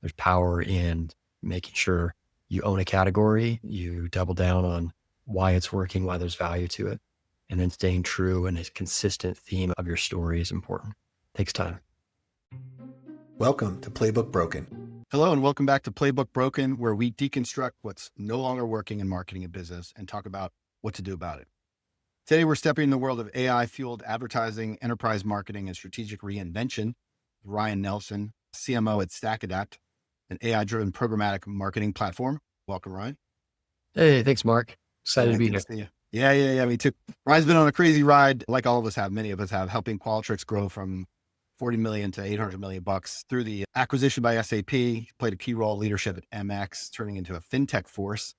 there's power in making sure you own a category, you double down on why it's working, why there's value to it, and then staying true and a consistent theme of your story is important. Takes time. Welcome to Playbook Broken. Hello, and welcome back to Playbook Broken, where we deconstruct what's no longer working in marketing and business and talk about what to do about it. Today, we're stepping in the world of AI-fueled advertising, enterprise marketing, and strategic reinvention. Ryan Nelsen, CMO at StackAdapt, an AI-driven programmatic marketing platform. Welcome, Ryan. Hey, thanks, Mark. Excited to be here. See you. Yeah, me too. Ryan's been on a crazy ride, like all of us have, many of us have, helping Qualtrics grow from 40 million to 800 million bucks through the acquisition by SAP. He played a key role in leadership at MX, turning into a fintech force.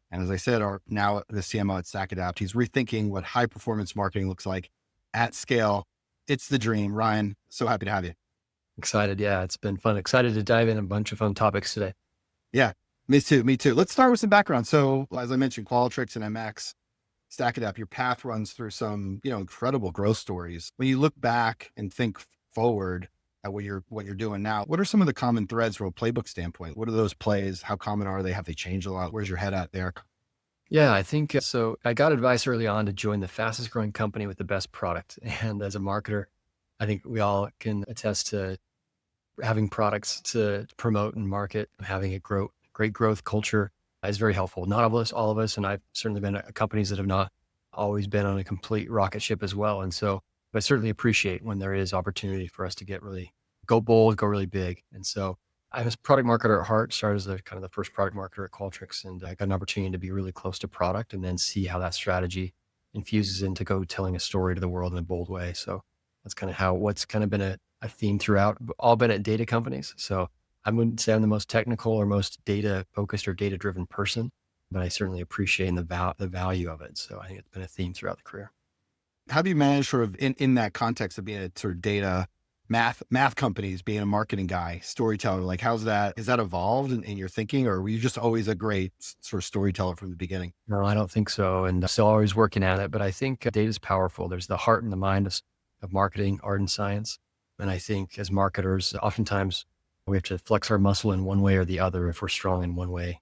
And as I said, now the CMO at StackAdapt. He's rethinking what high performance marketing looks like at scale. It's the dream. Ryan, so happy to have you. Excited. Yeah, it's been fun. Excited to dive in a bunch of fun topics today. Yeah, me too. Let's start with some background. So as I mentioned, Qualtrics and MX, StackAdapt, your path runs through some, incredible growth stories. When you look back and think forward at what you're doing now, what are some of the common threads from a playbook standpoint? What are those plays? How common are they? Have they changed a lot? Where's your head at there? Yeah, I think so. I got advice early on to join the fastest growing company with the best product. And as a marketer, I think we all can attest to having products to promote and market, having a great growth culture is very helpful. Not all of us, and I've certainly been at companies that have not always been on a complete rocket ship as well. And so I certainly appreciate when there is opportunity for us to go bold, go really big. And so I'm a product marketer at heart, started as the first product marketer at Qualtrics, and I got an opportunity to be really close to product and then see how that strategy infuses into go telling a story to the world in a bold way. So that's kind of what's kind of been a theme throughout, all been at data companies. So I wouldn't say I'm the most technical or most data focused or data driven person, but I certainly appreciate the value of it. So I think it's been a theme throughout the career. How do you manage sort of in that context of being a sort of data math companies, being a marketing guy, storyteller, like has that evolved in your thinking, or were you just always a great sort of storyteller from the beginning? No, I don't think so. And I'm still always working at it, but I think data is powerful. There's the heart and the mind of marketing, art and science. And I think as marketers, oftentimes we have to flex our muscle in one way or the other if we're strong in one way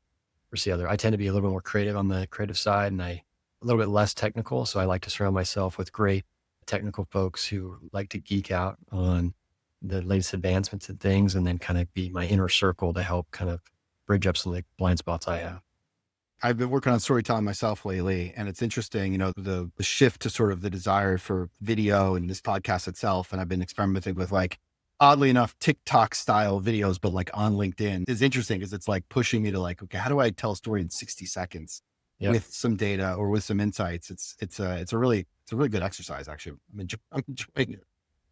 versus the other. I tend to be a little bit more creative on the creative side and a little bit less technical. So I like to surround myself with great technical folks who like to geek out on the latest advancements and things, and then kind of be my inner circle to help kind of bridge up some of the blind spots I have. I've been working on storytelling myself lately, and it's interesting, the shift to sort of the desire for video and this podcast itself. And I've been experimenting with oddly enough, TikTok style videos, but on LinkedIn is interesting because it's pushing me to okay, how do I tell a story in 60 seconds with some data or with some insights? It's a really good exercise. Actually, I'm enjoying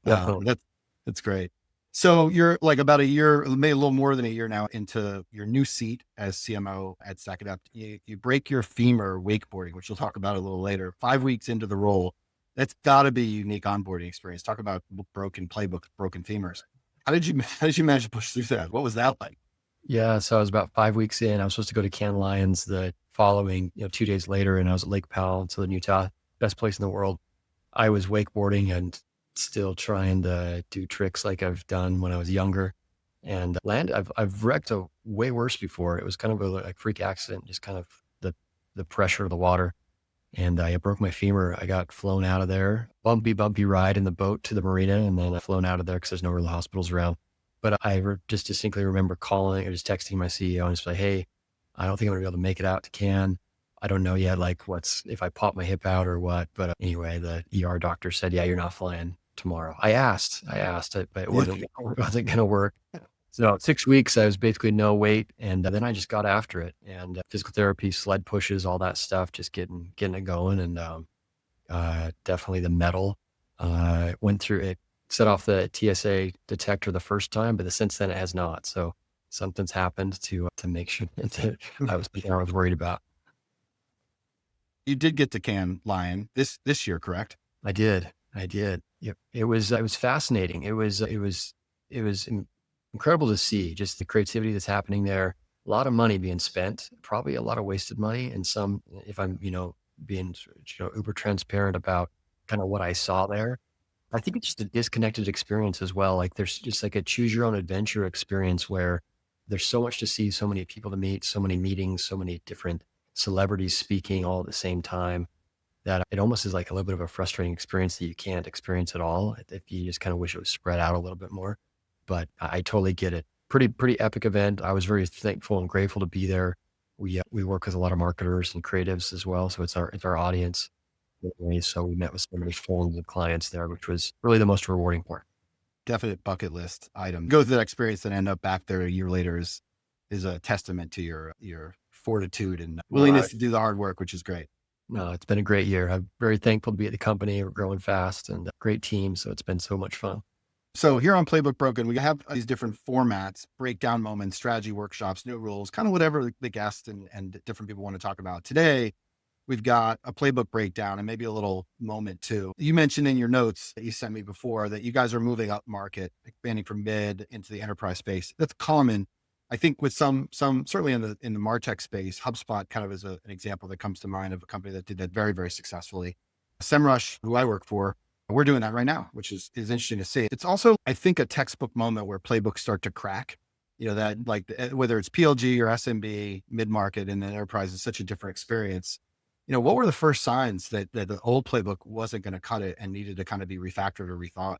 it. That's great. So you're about a year, maybe a little more than a year now into your new seat as CMO at StackAdapt. You break your femur wakeboarding, which we'll talk about a little later. 5 weeks into the role, that's got to be a unique onboarding experience. Talk about broken playbooks, broken femurs. How did you manage to push through that? What was that like? Yeah, so I was about 5 weeks in. I was supposed to go to Cannes Lions the following, 2 days later, and I was at Lake Powell in Southern Utah, best place in the world. I was wakeboarding and still trying to do tricks like I've done when I was younger, and I've wrecked way worse before. It was kind of a freak accident, just kind of the pressure of the water. And I broke my femur. I got flown out of there, bumpy ride in the boat to the marina, and then I flown out of there because there's no real hospitals around. But I just distinctly remember calling or just texting my CEO and just like, hey, I don't think I'm gonna be able to make it out to Cannes. I don't know yet, if I pop my hip out or what. But anyway, the ER doctor said, yeah, you're not flying tomorrow. I asked it, but it wasn't going to work. So 6 weeks, I was basically no weight. And then I just got after it, and physical therapy, sled pushes, all that stuff, just getting it going. And definitely the metal went through it, set off the TSA detector the first time, but since then it has not. So something's happened to make sure that I was worried about. You did get to Cannes Lion this year, correct? I did. Yep. It was fascinating. It was incredible to see just the creativity that's happening there. A lot of money being spent, probably a lot of wasted money. And some, if I'm, being, uber transparent about kind of what I saw there, I think it's just a disconnected experience as well. There's just a choose your own adventure experience where There's so much to see, so many people to meet, so many meetings, so many different celebrities speaking all at the same time that it almost is like a little bit of a frustrating experience that you can't experience at all if you just kind of wish it was spread out a little bit more. But I totally get it. Pretty epic event. I was very thankful and grateful to be there. We work with a lot of marketers and creatives as well, so it's our audience. So we met with so many phones of clients there, which was really the most rewarding part. Definite bucket list item. Go through that experience and end up back there a year later is a testament to your fortitude and willingness to do the hard work, which is great. No, it's been a great year. I'm very thankful to be at the company. We're growing fast and a great team. So it's been so much fun. So here on Playbook Broken, we have these different formats, breakdown moments, strategy workshops, new rules, kind of whatever the guest and different people want to talk about. Today, we've got a playbook breakdown and maybe a little moment too. You mentioned in your notes that you sent me before that you guys are moving up market, expanding from mid into the enterprise space. That's common. I think with some certainly in the MarTech space, HubSpot kind of is an example that comes to mind of a company that did that very, very successfully. SEMrush, who I work for, we're doing that right now, which is interesting to see. It's also, I think, a textbook moment where playbooks start to crack. That like whether it's PLG or SMB, mid-market, and then enterprise is such a different experience. What were the first signs that the old playbook wasn't going to cut it and needed to kind of be refactored or rethought?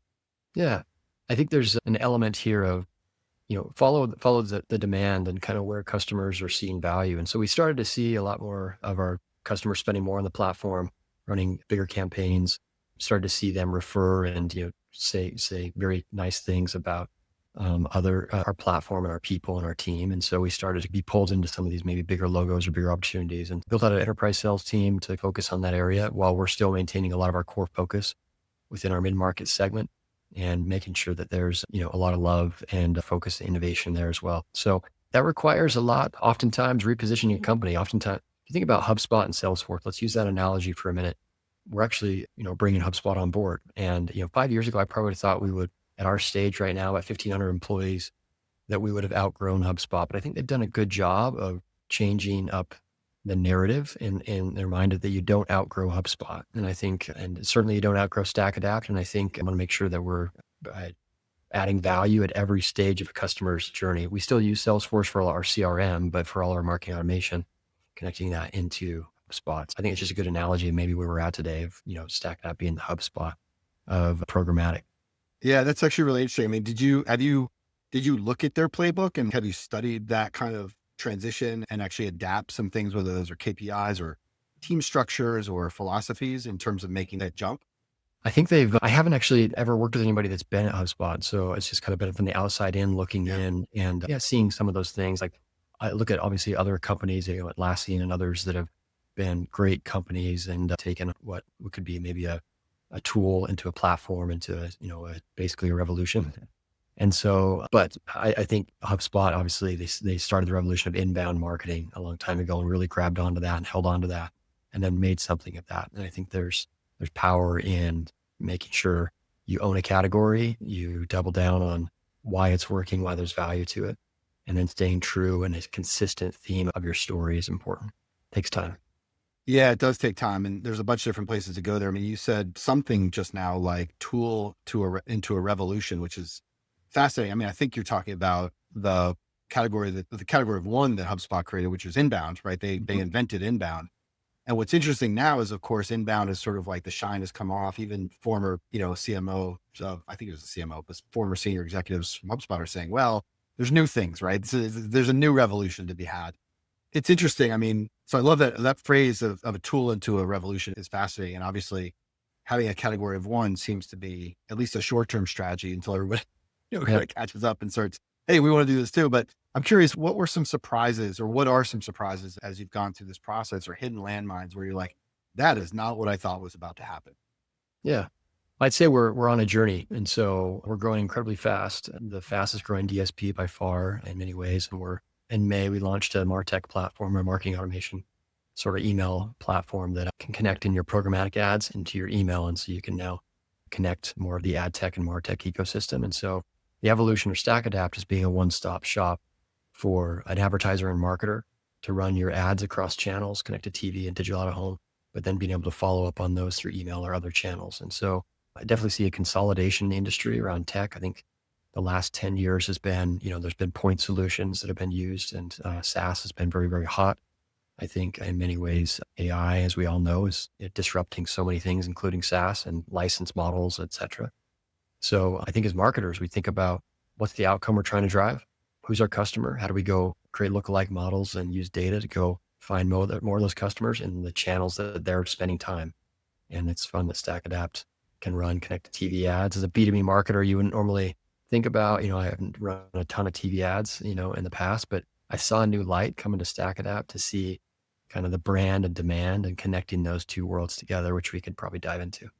Yeah. I think there's an element here of, follow the demand and kind of where customers are seeing value. And so we started to see a lot more of our customers spending more on the platform, running bigger campaigns, started to see them refer and, say very nice things about our platform and our people and our team. And so we started to be pulled into some of these maybe bigger logos or bigger opportunities and built out an enterprise sales team to focus on that area while we're still maintaining a lot of our core focus within our mid-market segment and making sure that there's, a lot of love and focus and innovation there as well. So that requires a lot, oftentimes repositioning a company. Oftentimes, if you think about HubSpot and Salesforce, let's use that analogy for a minute. We're actually, bringing HubSpot on board. And, 5 years ago, I probably thought we would, at our stage right now, at 1,500 employees, that we would have outgrown HubSpot. But I think they've done a good job of changing up the narrative in their mind that you don't outgrow HubSpot. And I think, and certainly you don't outgrow StackAdapt. And I think I want to make sure that we're adding value at every stage of a customer's journey. We still use Salesforce for all our CRM, but for all our marketing automation, connecting that into HubSpot. I think it's just a good analogy of maybe where we're at today of, StackAdapt being the HubSpot of programmatic. Yeah, that's actually really interesting. I mean, did you look at their playbook and have you studied that kind of transition and actually adapt some things, whether those are KPIs or team structures or philosophies in terms of making that jump? I think I haven't actually ever worked with anybody that's been at HubSpot. So it's just kind of been from the outside in looking in and seeing some of those things. Like I look at obviously other companies, Atlassian and others that have been great companies and taken what could be maybe a tool into a platform, into basically a revolution. And so, but I think HubSpot, obviously they started the revolution of inbound marketing a long time ago and really grabbed onto that and held onto that and then made something of that. And I think there's power in making sure you own a category, you double down on why it's working, why there's value to it, and then staying true and a consistent theme of your story is important. It takes time. Yeah, it does take time. And there's a bunch of different places to go there. I mean, you said something just now like tool into a revolution, which is fascinating. I mean, I think you're talking about the category of one that HubSpot created, which is inbound, right? They invented inbound. And what's interesting now is, of course, inbound is sort of like the shine has come off. Even former, CMO, I think it was the CMO, but former senior executives from HubSpot are saying, well, there's new things, right? There's a new revolution to be had. It's interesting. I mean, so I love that phrase of a tool into a revolution is fascinating. And obviously having a category of one seems to be at least a short-term strategy until everybody, kind of catches up and starts, hey, we want to do this too. But I'm curious, what were some surprises or what are some surprises as you've gone through this process or hidden landmines where you're like, that is not what I thought was about to happen? Yeah. I'd say we're on a journey. And so we're growing incredibly fast, the fastest growing DSP by far in many ways. And in May, we launched a MarTech platform, a marketing automation sort of email platform that can connect in your programmatic ads into your email. And so you can now connect more of the ad tech and MarTech ecosystem. And so the evolution of StackAdapt is being a one-stop shop for an advertiser and marketer to run your ads across channels, connected TV and digital out of home, but then being able to follow up on those through email or other channels. And so I definitely see a consolidation in the industry around tech. I think the last 10 years has been, there's been point solutions that have been used, and SaaS has been very, very hot. I think in many ways, AI, as we all know, is disrupting so many things, including SaaS and license models, et cetera. So I think as marketers, we think about what's the outcome we're trying to drive? Who's our customer? How do we go create lookalike models and use data to go find more of those customers in the channels that they're spending time? And it's fun that StackAdapt can run connected TV ads. As a B2B marketer, you wouldn't normally think about, I haven't run a ton of TV ads, in the past, but I saw a new light coming to StackAdapt to see kind of the brand and demand and connecting those two worlds together, which we could probably dive into.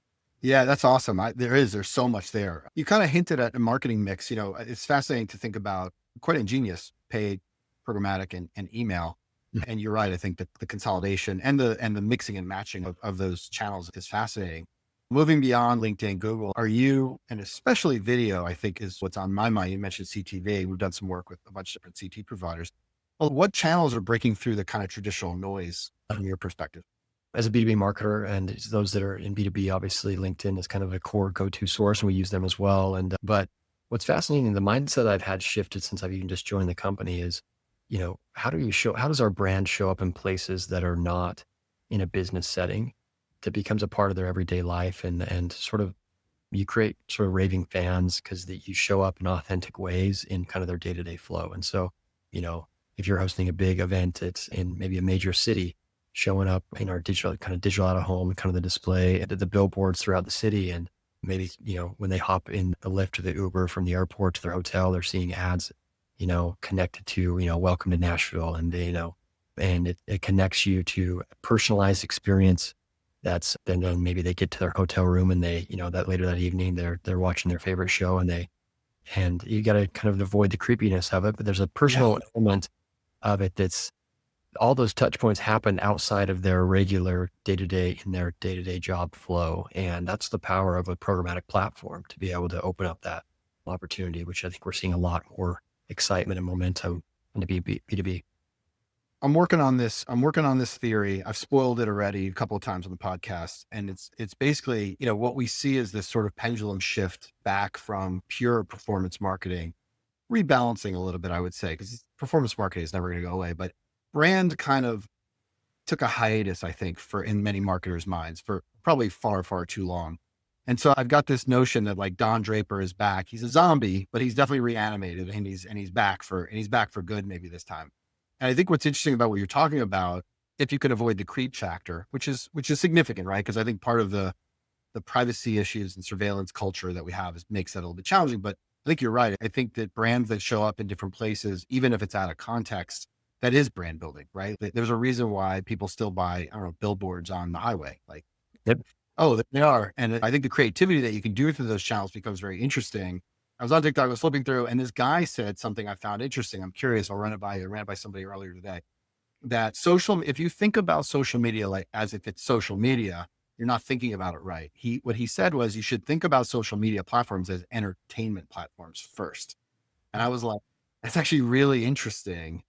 Yeah, that's awesome. There's so much there. You kind of hinted at a marketing mix. It's fascinating to think about, quite ingenious, paid, programmatic, and email. Mm. And you're right. I think that the consolidation and the mixing and matching of those channels is fascinating. Moving beyond LinkedIn, Google, are you, and especially video, I think is what's on my mind. You mentioned CTV. We've done some work with a bunch of different CT providers. Well, what channels are breaking through the kind of traditional noise from your perspective? As a B2B marketer, and those that are in B2B, obviously LinkedIn is kind of a core go-to source, and we use them as well. But what's fascinating, the mindset I've had shifted since I've even just joined the company is, how does our brand show up in places that are not in a business setting, that becomes a part of their everyday life, and sort of you create sort of raving fans because that you show up in authentic ways in kind of their day-to-day flow. And so, if you're hosting a big event, it's in maybe a major city, showing up in our digital out of home, kind of the display, the billboards throughout the city. And maybe, when they hop in the Lyft or the Uber from the airport to their hotel, they're seeing ads, connected to, welcome to Nashville. And, and it connects you to a personalized experience. Then maybe they get to their hotel room and they, that later that evening, they're watching their favorite show, and you got to kind of avoid the creepiness of it. But there's a Yeah. personal element of it that's all those touch points happen outside of their regular day-to-day in their day-to-day job flow. And that's the power of a programmatic platform to be able to open up that opportunity, which I think we're seeing a lot more excitement and momentum in the B2B. I'm working on this. I'm working on this theory. I've spoiled it already a couple of times on the podcast. And it's basically, what we see is this sort of pendulum shift back from pure performance marketing, rebalancing a little bit, I would say, because performance marketing is never going to go away, but brand kind of took a hiatus, I think, for in many marketers' minds for probably far, far too long. And so I've got this notion that like Don Draper is back. He's a zombie, but he's definitely reanimated, and he's back for good maybe this time. And I think what's interesting about what you're talking about, if you can avoid the creep factor, which is significant, right? Because I think part of the privacy issues and surveillance culture that we have makes that a little bit challenging. But I think you're right. I think that brands that show up in different places, even if it's out of context, that is brand building, right? There's a reason why people still buy, I don't know, billboards on the highway. Like, Yep. oh, there they are. And I think the creativity that you can do through those channels becomes very interesting. I was on TikTok, I was flipping through, and this guy said something I found interesting. I'm curious. I'll run it by you. I ran it by somebody earlier today. That if you think about social media like as if it's social media, you're not thinking about it right. What he said was you should think about social media platforms as entertainment platforms first. And I was like, that's actually really interesting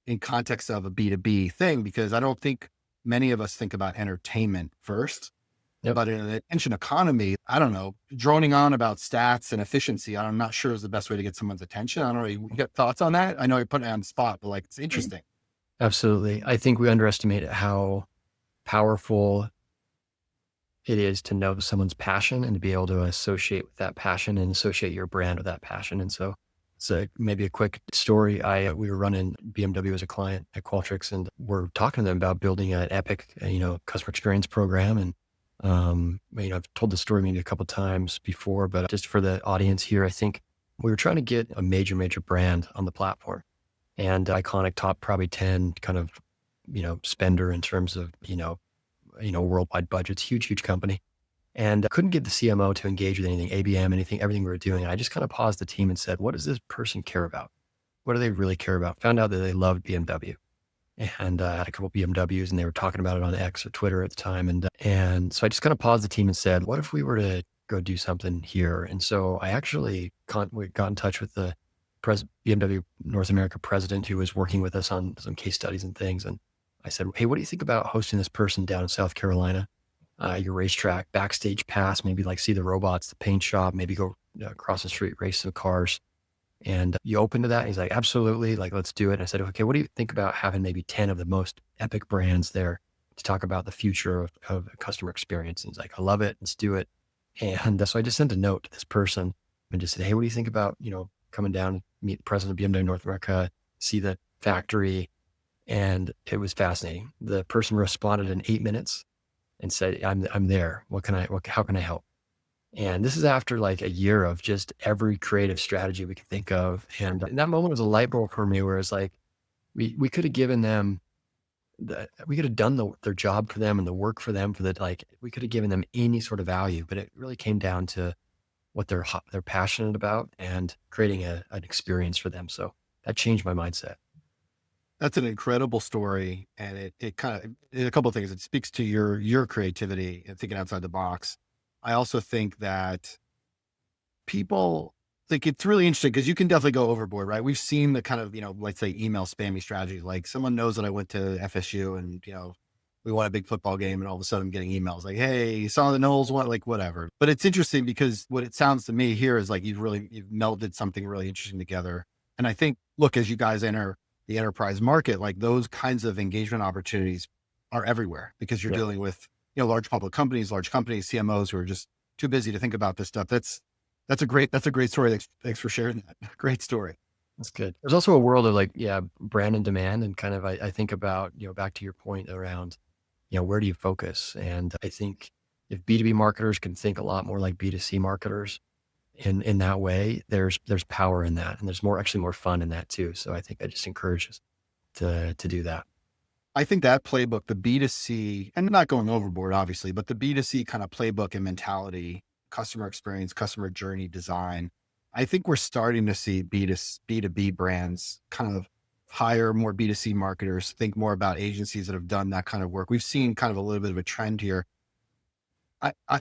in context of a B2B thing, because I don't think many of us think about entertainment first. Yep. But in an attention economy, I don't know, droning on about stats and efficiency, I'm not sure is the best way to get someone's attention. I don't know. You got thoughts on that? I know you're putting it on the spot, but like, it's interesting. Absolutely. I think we underestimate how powerful it is to know someone's passion and to be able to associate with that passion and associate your brand with that passion. And so maybe a quick story. We were running BMW as a client at Qualtrics, and we're talking to them about building an epic, customer experience program. And, I've told the story maybe a couple of times before, but just for the audience here, I think we were trying to get a major, major brand on the platform, and iconic top probably 10 kind of, spender in terms of, worldwide budgets, huge, huge company. And I couldn't get the CMO to engage with anything, ABM, everything we were doing. And I just kind of paused the team and said, what does this person care about? What do they really care about? Found out that they loved BMW, and I had a couple of BMWs, and they were talking about it on X or Twitter at the time. And so I just kind of paused the team and said, what if we were to go do something here? And so I actually got in touch with the BMW North America president, who was working with us on some case studies and things. And I said, hey, what do you think about hosting this person down in South Carolina? Your racetrack, backstage pass, maybe like see the robots, the paint shop, maybe go across the street, race some cars. And you open to that? He's like, absolutely. Like, let's do it. And I said, okay, what do you think about having maybe 10 of the most epic brands there to talk about the future of customer experience? And he's like, I love it. Let's do it. And so I just sent a note to this person and just said, hey, what do you think about, coming down, meet the president of BMW North America, see the factory? And it was fascinating. The person responded in 8 minutes and said, I'm there. How can I help? And this is after like a year of just every creative strategy we could think of. And that moment was a light bulb for me where it's like, we could have given them we could have done their job for them and the work for them like, we could have given them any sort of value, but it really came down to what they're passionate about and creating an experience for them. So that changed my mindset. That's an incredible story. And it kind of, a couple of things. It speaks to your creativity and thinking outside the box. I also think that people like it's really interesting because you can definitely go overboard, right? We've seen the kind of, let's say email spammy strategy. Like someone knows that I went to FSU and, we won a big football game and all of a sudden I'm getting emails like, hey, you saw the Knowles one, like whatever. But it's interesting because what it sounds to me here is like you've melded something really interesting together. And I think, look, as you guys enter the enterprise market, like those kinds of engagement opportunities are everywhere because you're Yeah. dealing with, large public companies, large companies, CMOs who are just too busy to think about this stuff. That's a great story. Thanks for sharing that. Great story. That's good. There's also a world of like, yeah, brand and demand. And kind of, I think about, back to your point around, where do you focus? And I think if B2B marketers can think a lot more like B2C marketers in that way, there's power in that. And there's actually more fun in that too. So I think I just encourage us to do that. I think that playbook, the B2C, and not going overboard, obviously, but the B2C kind of playbook and mentality, customer experience, customer journey design, I think we're starting to see B2B brands kind of hire more B2C marketers, think more about agencies that have done that kind of work. We've seen kind of a little bit of a trend here.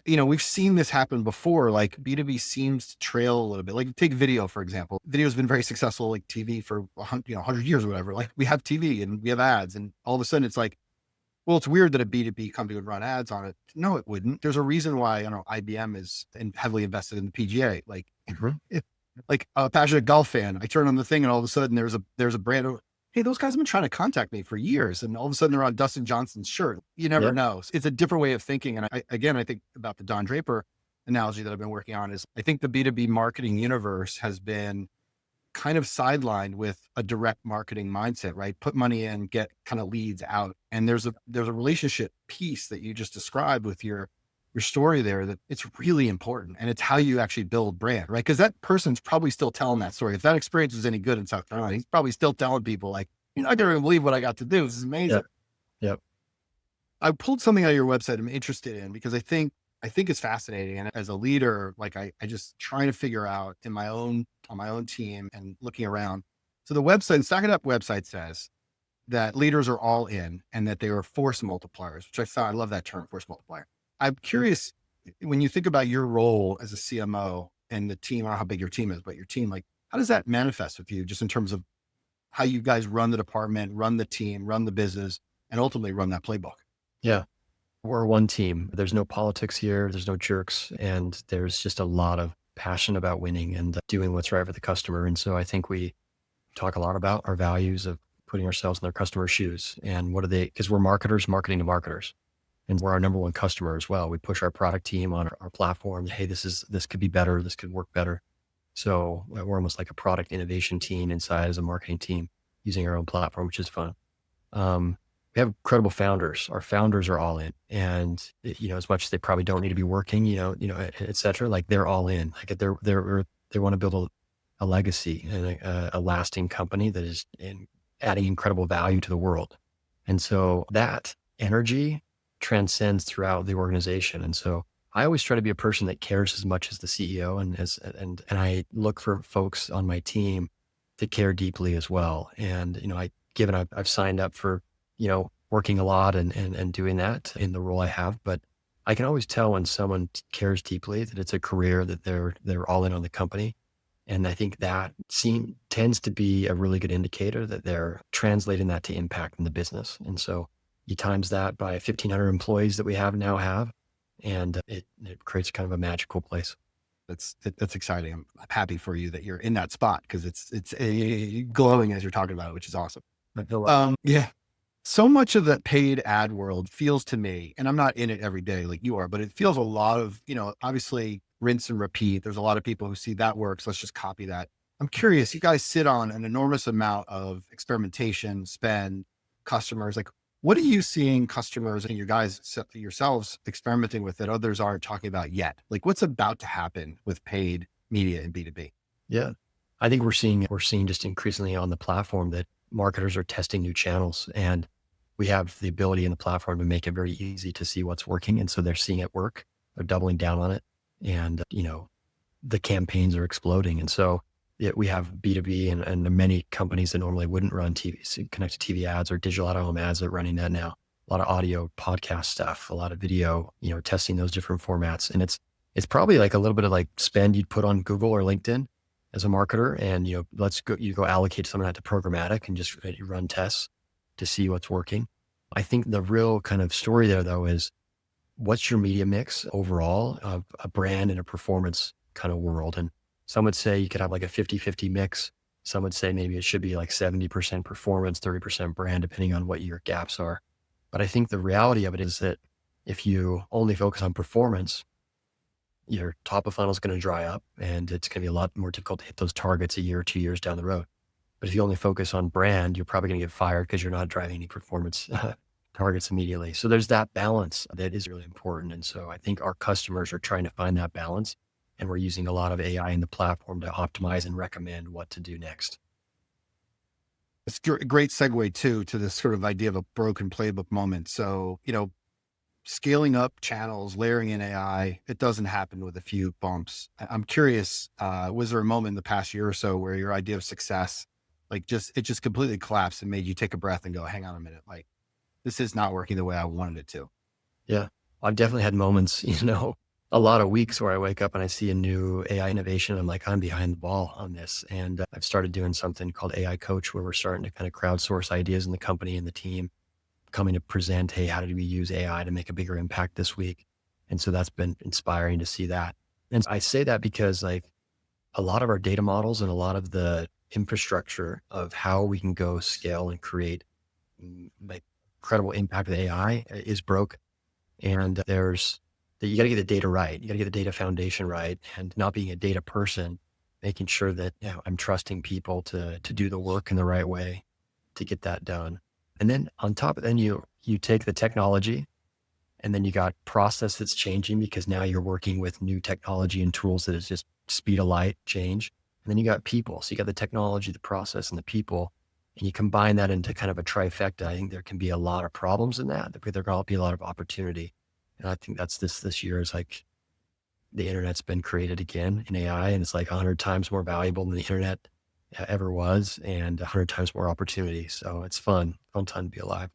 We've seen this happen before. Like B2B seems to trail a little bit. Like take video, for example. Video has been very successful, like TV for 100 years or whatever. Like we have TV and we have ads and all of a sudden it's like, well, it's weird that a B2B company would run ads on it. No, it wouldn't. There's a reason why, IBM is heavily invested in the PGA. Like, Mhm. like a passionate golf fan, I turn on the thing and all of a sudden there's a brand of, hey, those guys have been trying to contact me for years. And all of a sudden they're on Dustin Johnson's shirt. You never Yeah. know. It's a different way of thinking. And I think about the Don Draper analogy that I've been working on is I think the B2B marketing universe has been kind of sidelined with a direct marketing mindset, right? Put money in, get kind of leads out. And there's a relationship piece that you just described with your story there that it's really important. And it's how you actually build brand, right? Because that person's probably still telling that story. If that experience was any good in South Carolina, he's probably still telling people like, you're not going to believe what I got to do. This is amazing. Yep. Yep. I pulled something out of your website I'm interested in because I think it's fascinating. And as a leader, like I just trying to figure out on my own team and looking around. So the StackAdapt website says that leaders are all in and that they are force multipliers, which I love that term, force multiplier. I'm curious when you think about your role as a CMO and the team, I don't know how big your team is, but your team, like how does that manifest with you just in terms of how you guys run the department, run the team, run the business, and ultimately run that playbook? Yeah. We're one team. There's no politics here. There's no jerks. And there's just a lot of passion about winning and doing what's right for the customer. And so I think we talk a lot about our values of putting ourselves in their customers' shoes and because we're marketers marketing to marketers and we're our number one customer as well. We push our product team on our platform. Hey, this could be better. This could work better. So we're almost like a product innovation team inside as a marketing team using our own platform, which is fun. We have incredible founders. Our founders are all in, and as much as they probably don't need to be working, et cetera, like they're all in. Like they want to build a legacy and a lasting company that is adding incredible value to the world. And so that energy transcends throughout the organization. And so I always try to be a person that cares as much as the CEO and I look for folks on my team to care deeply as well. And, I've signed up for, working a lot and doing that in the role I have, but I can always tell when someone cares deeply that it's a career that they're all in on the company. And I think that tends to be a really good indicator that they're translating that to impact in the business. And so you times that by 1,500 employees that we now have, and it creates kind of a magical place. That's exciting. I'm happy for you that you're in that spot because it's glowing as you're talking about it, which is awesome. I feel like, Yeah. So much of the paid ad world feels to me, and I'm not in it every day like you are, but it feels a lot of, obviously rinse and repeat. There's a lot of people who see that works. Let's just copy that. I'm curious, you guys sit on an enormous amount of experimentation, spend, customers. Like, what are you seeing customers and you guys yourselves experimenting with that others aren't talking about yet? Like, what's about to happen with paid media and B2B? yeah, I think we're seeing just increasingly on the platform that marketers are testing new channels, and we have the ability in the platform to make it very easy to see what's working. And so they're seeing it work, they're doubling down on it. And, the campaigns are exploding. And so yeah, we have B2B and many companies that normally wouldn't run TV, connected TV ads or digital out of home ads are running that now. A lot of audio podcast stuff, a lot of video, testing those different formats. And it's probably like a little bit of like spend you'd put on Google or LinkedIn as a marketer. And, you go allocate some of that to programmatic and just you run tests to see what's working. I think the real kind of story there though is what's your media mix overall of a brand and a performance kind of world. And some would say you could have like a 50-50 mix. Some would say maybe it should be like 70% performance, 30% brand, depending on what your gaps are. But I think the reality of it is that if you only focus on performance, your top of funnel is going to dry up and it's going to be a lot more difficult to hit those targets a year or 2 years down the road. But if you only focus on brand, you're probably going to get fired because you're not driving any performance targets immediately. So there's that balance that is really important. And so I think our customers are trying to find that balance, and we're using a lot of AI in the platform to optimize and recommend what to do next. It's a great segue too to this sort of idea of a broken playbook moment. So, scaling up channels, layering in AI, it doesn't happen with a few bumps. I'm curious, was there a moment in the past year or so where your idea of success, it just completely collapsed and made you take a breath and go, hang on a minute, like this is not working the way I wanted it to? Yeah, I've definitely had moments, a lot of weeks where I wake up and I see a new AI innovation. I'm like, I'm behind the ball on this. And I've started doing something called AI Coach, where we're starting to kind of crowdsource ideas in the company and the team coming to present, hey, how did we use AI to make a bigger impact this week? And so that's been inspiring to see that. And I say that because like a lot of our data models and a lot of the infrastructure of how we can go scale and create like incredible impact with AI is broken. And you got to get the data right. You got to get the data foundation right, and not being a data person, making sure that I'm trusting people to do the work in the right way to get that done. And then on top of then you take the technology, and then you got process that's changing because now you're working with new technology and tools that is just speed of light change. And then you got people. So you got the technology, the process, and the people, and you combine that into kind of a trifecta. I think there can be a lot of problems in that, but there can be a lot of opportunity. And I think that's this year is like the internet's been created again in AI, and it's like 100 times more valuable than the internet ever was, and 100 times more opportunity. So it's fun time to be alive.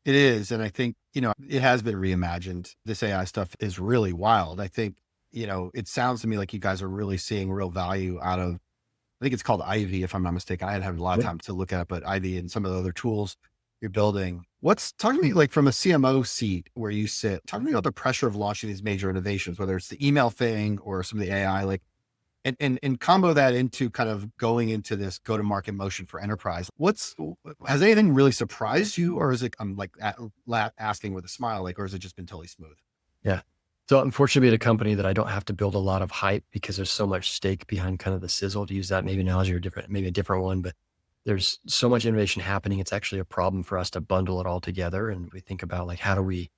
It is. And I think, it has been reimagined. This AI stuff is really wild. I think, it sounds to me like you guys are really seeing real value out of, I think it's called Ivy, if I'm not mistaken. I hadn't had a lot of Yeah. time to look at it, but Ivy and some of the other tools you're building. Talk to me like from a CMO seat where you sit, talk to me about the pressure of launching these major innovations, whether it's the email thing or some of the AI, like, and combo that into kind of going into this go-to-market motion for enterprise. Has anything really surprised you, or is it, I'm like asking with a smile, like, or has it just been totally smooth? Yeah. So I'm fortunate to be at a company that I don't have to build a lot of hype because there's so much stake behind kind of the sizzle, to use that maybe analogy or maybe a different one, but there's so much innovation happening. It's actually a problem for us to bundle it all together. And we think about like, how do we,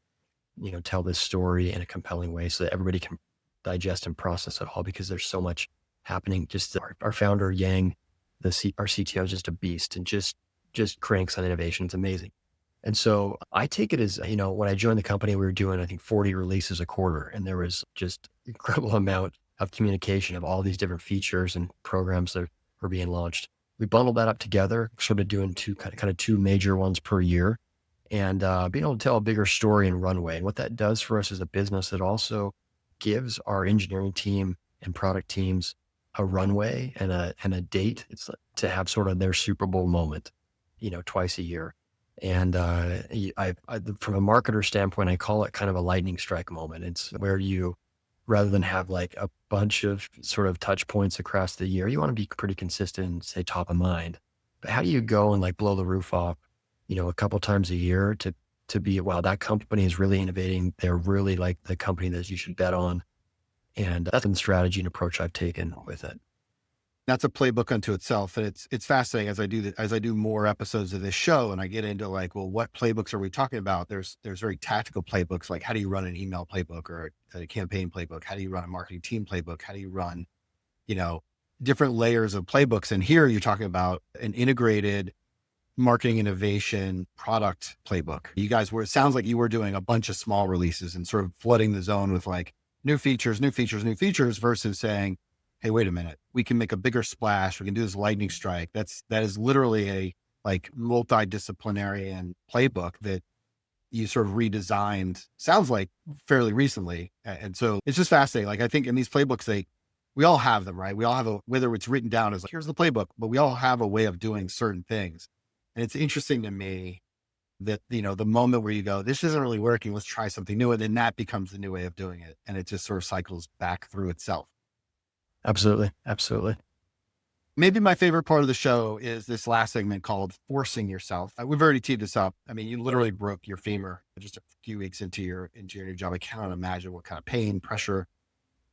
tell this story in a compelling way so that everybody can digest and process it all, because there's so much happening. Just our founder, Yang, our CTO is just a beast and just cranks on innovation. It's amazing. And so I take it as, when I joined the company, we were doing, I think, 40 releases a quarter, and there was just incredible amount of communication of all these different features and programs that were being launched. We bundled that up together, sort of doing two major ones per year, and being able to tell a bigger story and runway. And what that does for us as a business, it also gives our engineering team and product teams a runway and a date. It's to have sort of their Super Bowl moment, twice a year. And from a marketer standpoint, I call it kind of a lightning strike moment. It's where you rather than have like a bunch of sort of touch points across the year. You want to be pretty consistent and stay top of mind. But how do you go and like blow the roof off, a couple times a year to be, wow, that company is really innovating. They're really like the company that you should bet on. And that's the strategy and approach I've taken with it. That's a playbook unto itself. And it's fascinating as I do more episodes of this show and I get into like, well, what playbooks are we talking about? There's very tactical playbooks, like how do you run an email playbook or a campaign playbook? How do you run a marketing team playbook? How do you run, you know, different layers of playbooks? And here you're talking about an integrated marketing innovation product playbook. You guys it sounds like you were doing a bunch of small releases and sort of flooding the zone with like new features versus saying, hey, wait a minute, we can make a bigger splash. We can do this lightning strike. That is literally a like multidisciplinary and playbook that you sort of redesigned, sounds like fairly recently. And so it's just fascinating. Like I think in these playbooks, we all have them, right? We all have whether it's written down as like, here's the playbook, but we all have a way of doing certain things. And it's interesting to me that, the moment where you go, this isn't really working, let's try something new. And then that becomes the new way of doing it. And it just sort of cycles back through itself. Absolutely. Absolutely. Maybe my favorite part of the show is this last segment called forcing yourself. We've already teed this up. I mean, you literally broke your femur just a few weeks into your new job. I cannot imagine what kind of pain, pressure,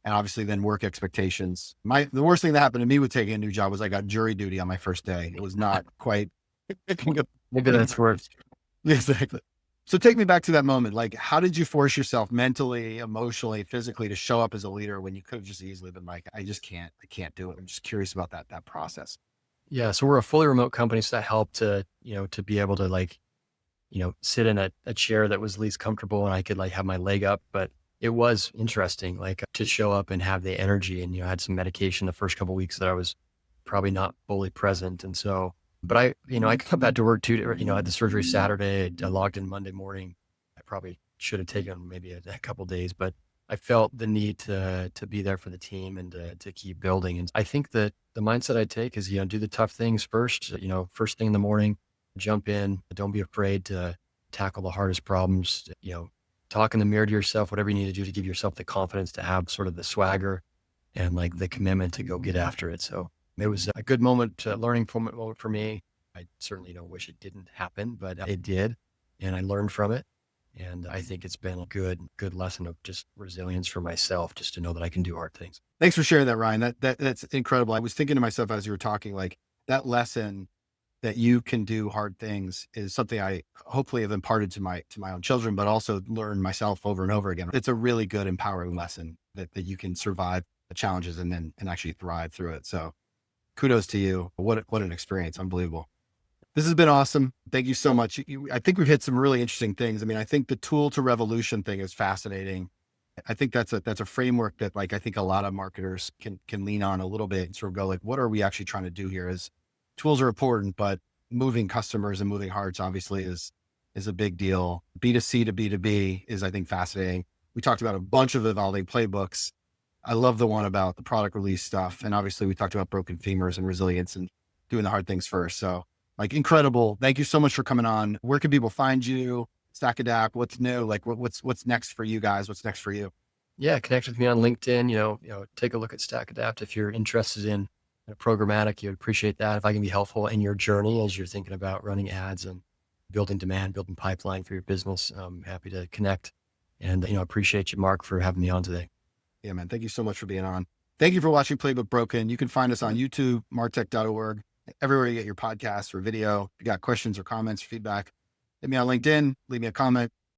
and obviously then work expectations. The worst thing that happened to me with taking a new job was I got jury duty on my first day. It was not quite. Maybe that's worse. Exactly. So take me back to that moment. Like, how did you force yourself mentally, emotionally, physically to show up as a leader when you could have just easily been like, I can't do it. I'm just curious about that process. Yeah. So we're a fully remote company. So that helped to be able to like, sit in a chair that was least comfortable and I could like have my leg up. But it was interesting, like to show up and have the energy. And, I had some medication the first couple of weeks that I was probably not fully present. And so, but I come back to work too, I had the surgery Saturday. I logged in Monday morning. I probably should have taken maybe a couple of days, but I felt the need to be there for the team and to keep building. And I think that the mindset I take is, do the tough things first, first thing in the morning, jump in, don't be afraid to tackle the hardest problems, talk in the mirror to yourself, whatever you need to do to give yourself the confidence to have sort of the swagger and like the commitment to go get after it. So it was a good moment, learning moment for me. I certainly don't wish it didn't happen, but it did. And I learned from it. And I think it's been a good lesson of just resilience for myself, just to know that I can do hard things. Thanks for sharing that, Ryan. That's incredible. I was thinking to myself as you were talking, like that lesson that you can do hard things is something I hopefully have imparted to my own children, but also learned myself over and over again. It's a really good, empowering lesson that you can survive the challenges and actually thrive through it. So kudos to you. What an experience. Unbelievable. This has been awesome. Thank you so much. I think we've hit some really interesting things. I mean, I think the tool to revolution thing is fascinating. I think that's a framework that like, I think a lot of marketers can lean on a little bit and sort of go like, what are we actually trying to do here? Is tools are important, but moving customers and moving hearts obviously is a big deal. B2C to B2B is, I think, fascinating. We talked about a bunch of evolving playbooks. I love the one about the product release stuff. And obviously we talked about broken femurs and resilience and doing the hard things first. So like incredible. Thank you so much for coming on. Where can people find you? StackAdapt, what's new? Like what's next for you guys? What's next for you? Yeah. Connect with me on LinkedIn, take a look at StackAdapt. If you're interested in programmatic, you'd appreciate that. If I can be helpful in your journey as you're thinking about running ads and building demand, building pipeline for your business, I'm happy to connect. And, appreciate you, Mark, for having me on today. Yeah, man. Thank you so much for being on. Thank you for watching Playbook Broken. You can find us on YouTube, martech.org, everywhere you get your podcasts or video. If you got questions or comments or feedback, hit me on LinkedIn, leave me a comment.